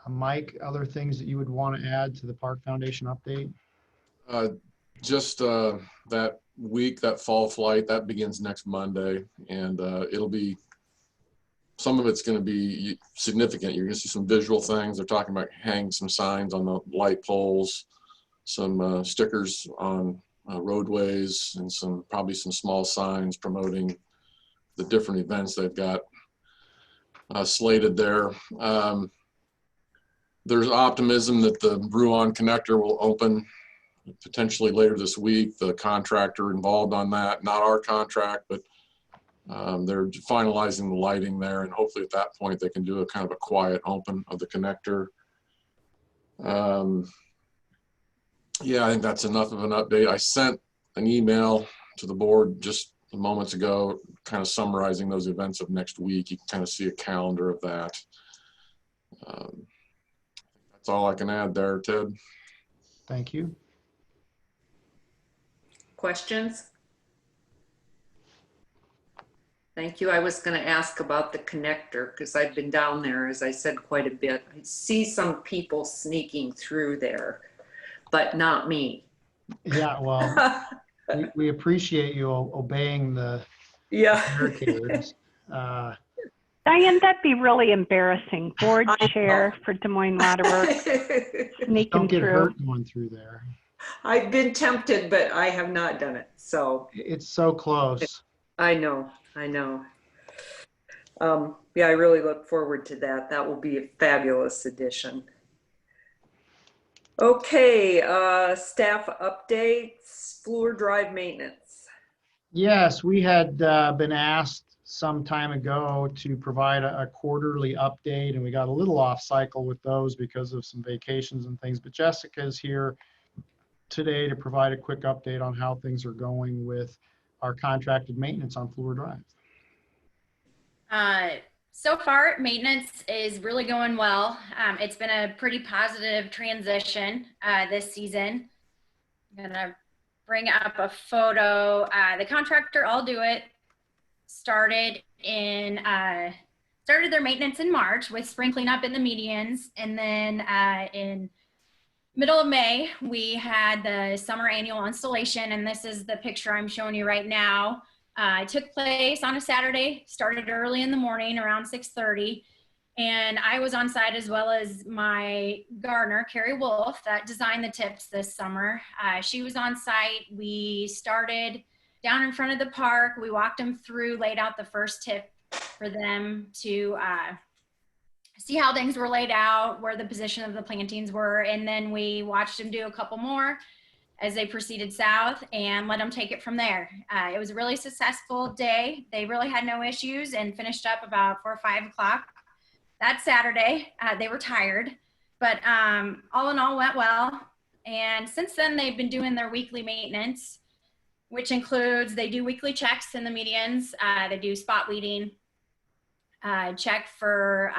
Mike, other things that you would want to add to the Park Foundation update? Just that week, that Fall Flight, that begins next Monday, and it'll be, some of it's going to be significant. You're going to see some visual things. They're talking about hanging some signs on the light poles, some stickers on roadways, and probably some small signs promoting the different events they've got slated there. There's optimism that the Ruan connector will open potentially later this week. The contractor involved on that, not our contract, but they're finalizing the lighting there, and hopefully at that point they can do a kind of a quiet open of the connector. Yeah, I think that's enough of an update. I sent an email to the board just moments ago, kind of summarizing those events of next week. You can kind of see a calendar of that. That's all I can add there, Ted. Thank you. Questions? Thank you. I was going to ask about the connector because I've been down there, as I said, quite a bit. I see some people sneaking through there, but not me. Yeah, well, we appreciate you obeying the barricades. Diane, that'd be really embarrassing. Board chair for Des Moines Waterworks sneaking Don't get through. hurt going through there. I've been tempted, but I have not done it. So It's so close. I know, I know. Yeah, I really look forward to that. That will be a fabulous addition. Okay, staff updates, floor drive maintenance. Yes, we had been asked some time ago to provide a quarterly update, and we got a little off cycle with those because of some vacations and things. But Jessica is here today to provide a quick update on how things are going with our contracted maintenance on Fluor Drive. So far, maintenance is really going well. It's been a pretty positive transition this season. I'm gonna bring up a photo. The contractor, I'll do it, started their maintenance in March with spring cleanup in the medians, and then in middle of May we had the summer annual installation, and this is the picture I'm showing you right now. It took place on a Saturday, started early in the morning around 6:30, and I was on site as well as my gardener, Carrie Wolf, that designed the tips this summer. She was on site. We started down in front of the park. We walked them through, laid out the first tip for them to see how things were laid out, where the position of the plantings were, and then we watched them do a couple more as they proceeded south and let them take it from there. It was a really successful day. They really had no issues and finished up about 4 or 5 o'clock that Saturday. They were tired, but all in all went well. And since then they've been doing their weekly maintenance, which includes, they do weekly checks in the medians. They do spot weeding, check for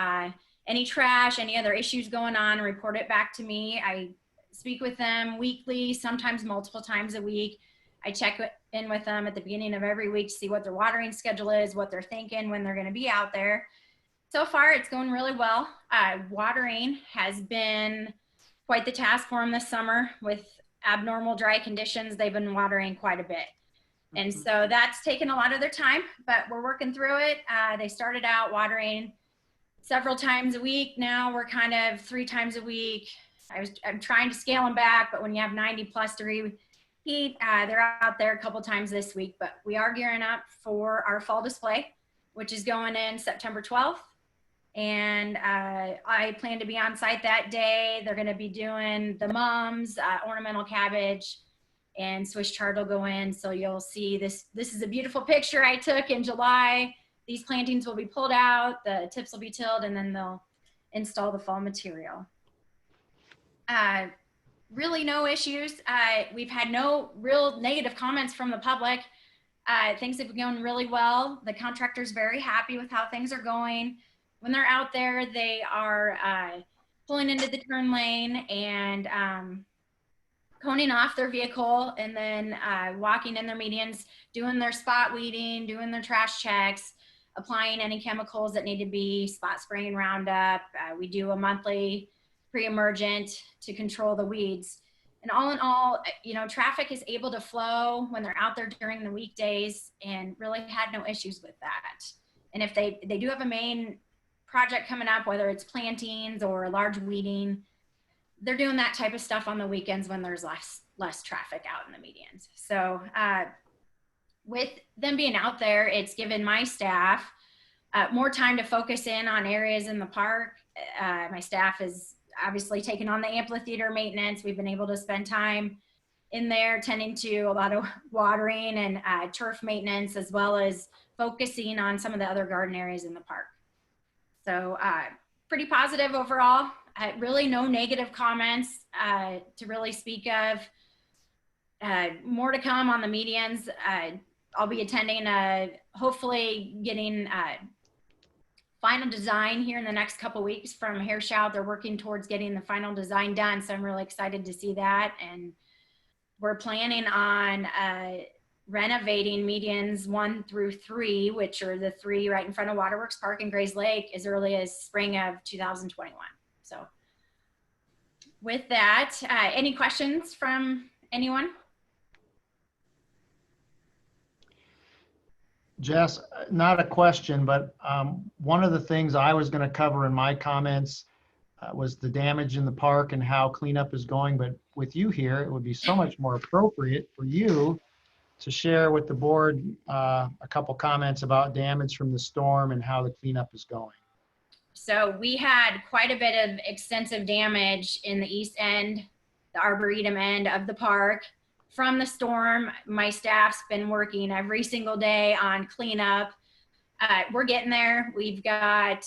any trash, any other issues going on, report it back to me. I speak with them weekly, sometimes multiple times a week. I check in with them at the beginning of every week to see what their watering schedule is, what they're thinking when they're going to be out there. So far, it's going really well. Watering has been quite the task for them this summer. With abnormal dry conditions, they've been watering quite a bit. And so that's taken a lot of their time, but we're working through it. They started out watering several times a week. Now we're kind of 3 times a week. I'm trying to scale them back, but when you have 90+ degree heat, they're out there a couple times this week. But we are gearing up for our fall display, which is going in September 12th. And I plan to be on site that day. They're going to be doing the mums, ornamental cabbage, and Swiss chard will go in. So you'll see this. This is a beautiful picture I took in July. These plantings will be pulled out, the tips will be tilled, and then they'll install the fall material. Really no issues. We've had no real negative comments from the public. Things have been going really well. The contractor's very happy with how things are going. When they're out there, they are pulling into the turn lane and coning off their vehicle, and then walking in their medians, doing their spot weeding, doing their trash checks, applying any chemicals that need to be, spot spraying Roundup. We do a monthly pre-emergent to control the weeds. And all in all, you know, traffic is able to flow when they're out there during the weekdays, and really had no issues with that. And if they do have a main project coming up, whether it's plantings or large weeding, they're doing that type of stuff on the weekends when there's less traffic out in the medians. So with them being out there, it's given my staff more time to focus in on areas in the park. My staff is obviously taking on the amphitheater maintenance. We've been able to spend time in there tending to a lot of watering and turf maintenance, as well as focusing on some of the other garden areas in the park. So pretty positive overall. Really no negative comments to really speak of. More to come on the medians. I'll be attending, hopefully getting final design here in the next couple weeks from Hershout. They're working towards getting the final design done, so I'm really excited to see that. And we're planning on renovating medians 1 through 3, which are the 3 right in front of Waterworks Park and Grays Lake, as early as spring of 2021. So with that, any questions from anyone? Jess, not a question, but one of the things I was going to cover in my comments was the damage in the park and how cleanup is going. But with you here, it would be so much more appropriate for you to share with the board a couple comments about damage from the storm and how the cleanup is going. So we had quite a bit of extensive damage in the east end, the Arboretum end of the park from the storm. My staff's been working every single day on cleanup. We're getting there. We've got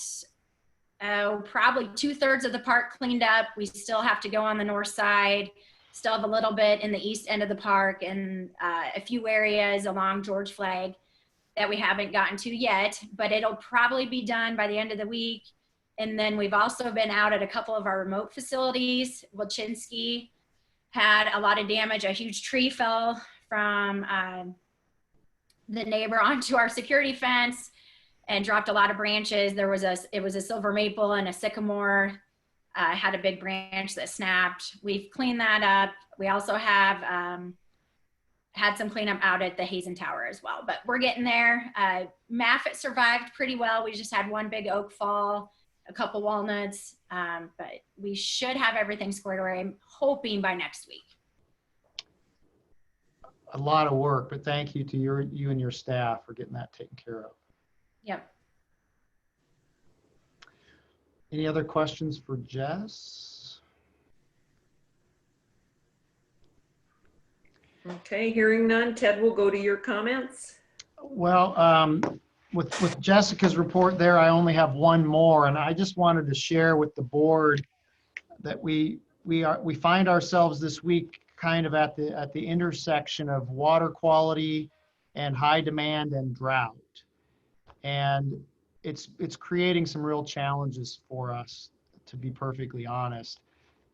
probably 2/3 of the park cleaned up. We still have to go on the north side. Still have a little bit in the east end of the park and a few areas along George Flagg that we haven't gotten to yet, but it'll probably be done by the end of the week. And then we've also been out at a couple of our remote facilities. Wilczynski had a lot of damage. A huge tree fell from the neighbor onto our security fence and dropped a lot of branches. It was a silver maple and a sycamore. Had a big branch that snapped. We've cleaned that up. We also have had some cleanup out at the Hazen Tower as well, but we're getting there. Maffett survived pretty well. We just had one big oak fall, a couple walnuts, but we should have everything squared away. I'm hoping by next week. A lot of work, but thank you to you and your staff for getting that taken care of. Yep. Any other questions for Jess? Okay, hearing none. Ted, we'll go to your comments. Well, with Jessica's report there, I only have one more, and I just wanted to share with the board that we find ourselves this week kind of at the intersection of water quality and high demand and drought, and it's creating some real challenges for us, to be perfectly honest.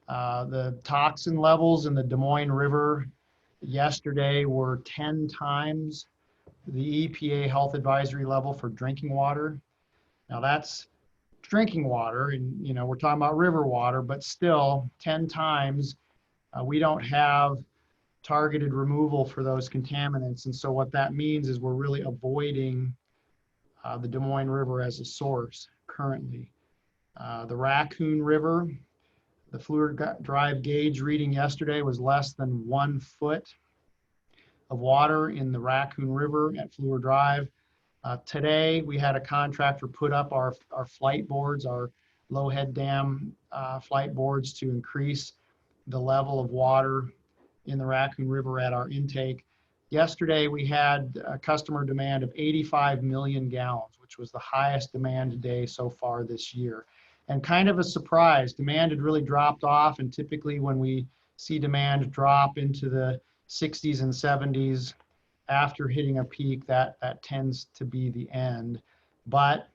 The toxin levels in the Des Moines River yesterday were 10 times the EPA health advisory level for drinking water. Now that's drinking water, and we're talking about river water, but still 10 times. We don't have targeted removal for those contaminants, and so what that means is we're really avoiding the Des Moines River as a source currently. The Raccoon River, the Fluid Drive gauge reading yesterday was less than 1 foot of water in the Raccoon River at Fluid Drive. Today, we had a contractor put up our flight boards, our low head dam flight boards, to increase the level of water in the Raccoon River at our intake. Yesterday, we had a customer demand of 85 million gallons, which was the highest demand day so far this year. And kind of a surprise, demand had really dropped off, and typically when we see demand drop into the 60s and 70s after hitting a peak, that tends to be the end. But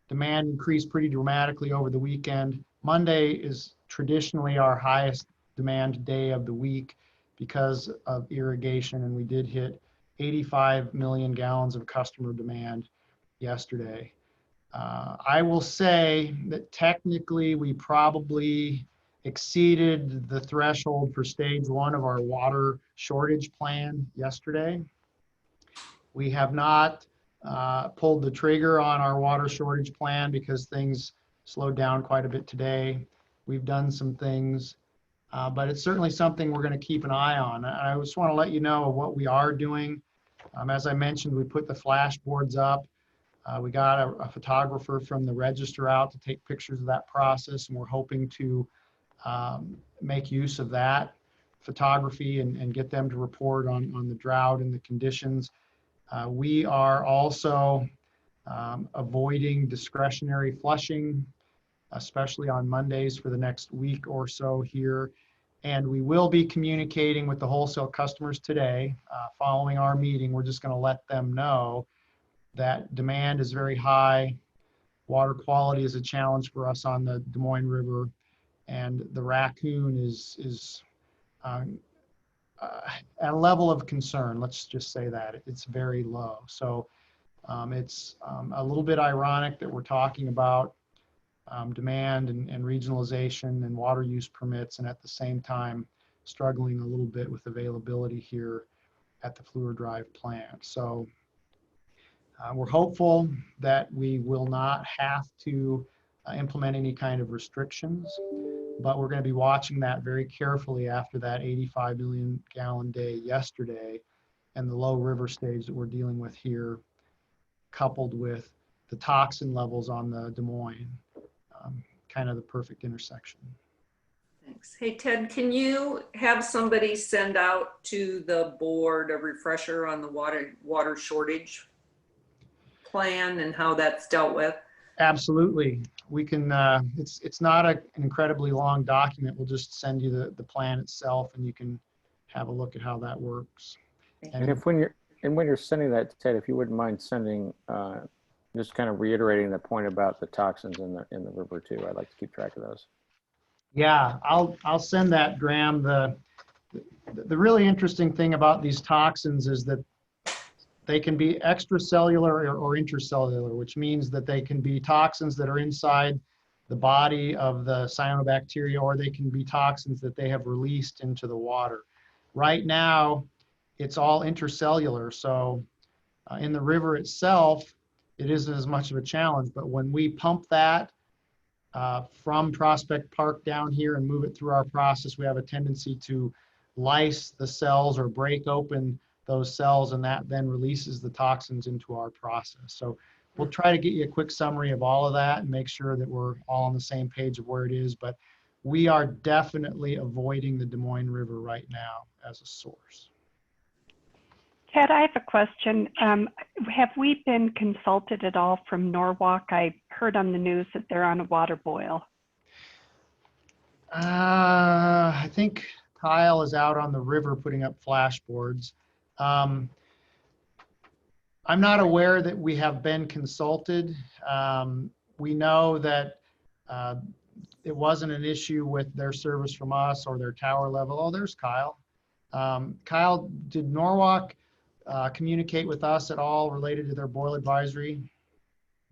demand increased pretty dramatically over the weekend. Monday is traditionally our highest demand day of the week because of irrigation, and we did hit 85 million gallons of customer demand yesterday. I will say that technically we probably exceeded the threshold for stage 1 of our water shortage plan yesterday. We have not pulled the trigger on our water shortage plan because things slowed down quite a bit today. We've done some things, but it's certainly something we're going to keep an eye on. I just want to let you know what we are doing. As I mentioned, we put the flash boards up. We got a photographer from the register out to take pictures of that process, and we're hoping to make use of that photography and get them to report on the drought and the conditions. We are also avoiding discretionary flushing, especially on Mondays for the next week or so here. And we will be communicating with the wholesale customers today. Following our meeting, we're just going to let them know that demand is very high. Water quality is a challenge for us on the Des Moines River, and the Raccoon is at a level of concern. Let's just say that it's very low. So it's a little bit ironic that we're talking about demand and regionalization and water use permits, and at the same time struggling a little bit with availability here at the Fluid Drive plant. So we're hopeful that we will not have to implement any kind of restrictions. But we're going to be watching that very carefully after that 85 million gallon day yesterday and the low river stage that we're dealing with here, coupled with the toxin levels on the Des Moines, kind of the perfect intersection. Thanks. Hey, Ted, can you have somebody send out to the board a refresher on the water shortage plan and how that's dealt with? Absolutely. We can, it's not an incredibly long document. We'll just send you the plan itself and you can have a look at how that works. And if when you're sending that, Ted, if you wouldn't mind sending, just kind of reiterating the point about the toxins in the river too. I'd like to keep track of those. Yeah, I'll send that, Graham. The really interesting thing about these toxins is that they can be extracellular or intercellular, which means that they can be toxins that are inside the body of the cyanobacteria, or they can be toxins that they have released into the water. Right now, it's all intercellular. So in the river itself, it isn't as much of a challenge, but when we pump that from Prospect Park down here and move it through our process, we have a tendency to lyse the cells or break open those cells, and that then releases the toxins into our process. So we'll try to get you a quick summary of all of that and make sure that we're all on the same page of where it is, but we are definitely avoiding the Des Moines River right now as a source. Ted, I have a question. Have we been consulted at all from Norwalk? I heard on the news that they're on a water boil. I think Kyle is out on the river putting up flashboards. I'm not aware that we have been consulted. We know that it wasn't an issue with their service from us or their tower level. Oh, there's Kyle. Kyle, did Norwalk communicate with us at all related to their boil advisory?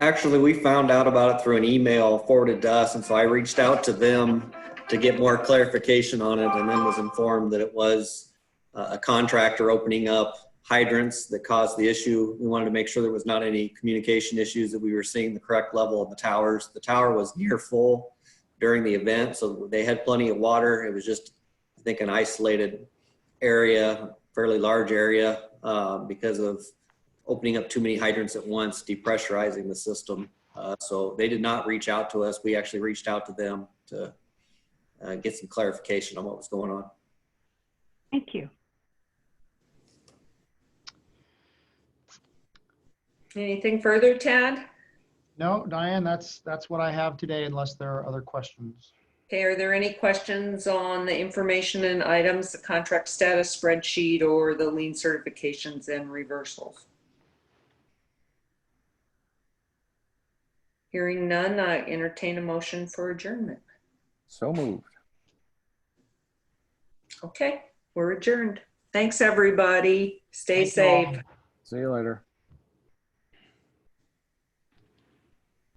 Actually, we found out about it through an email forwarded to us, and so I reached out to them to get more clarification on it, and then was informed that it was a contractor opening up hydrants that caused the issue. We wanted to make sure there was not any communication issues, that we were seeing the correct level of the towers. The tower was near full during the event, so they had plenty of water. It was just, I think, an isolated area, fairly large area, because of opening up too many hydrants at once, depressurizing the system. So they did not reach out to us. We actually reached out to them to get some clarification on what was going on. Thank you. Anything further, Ted? No, Diane, that's what I have today, unless there are other questions. Okay, are there any questions on the information and items, the contract status spreadsheet, or the lien certifications and reversals? Hearing none, I entertain a motion for adjournment. So moved. Okay, we're adjourned. Thanks, everybody. Stay safe. Thank you all. See you later.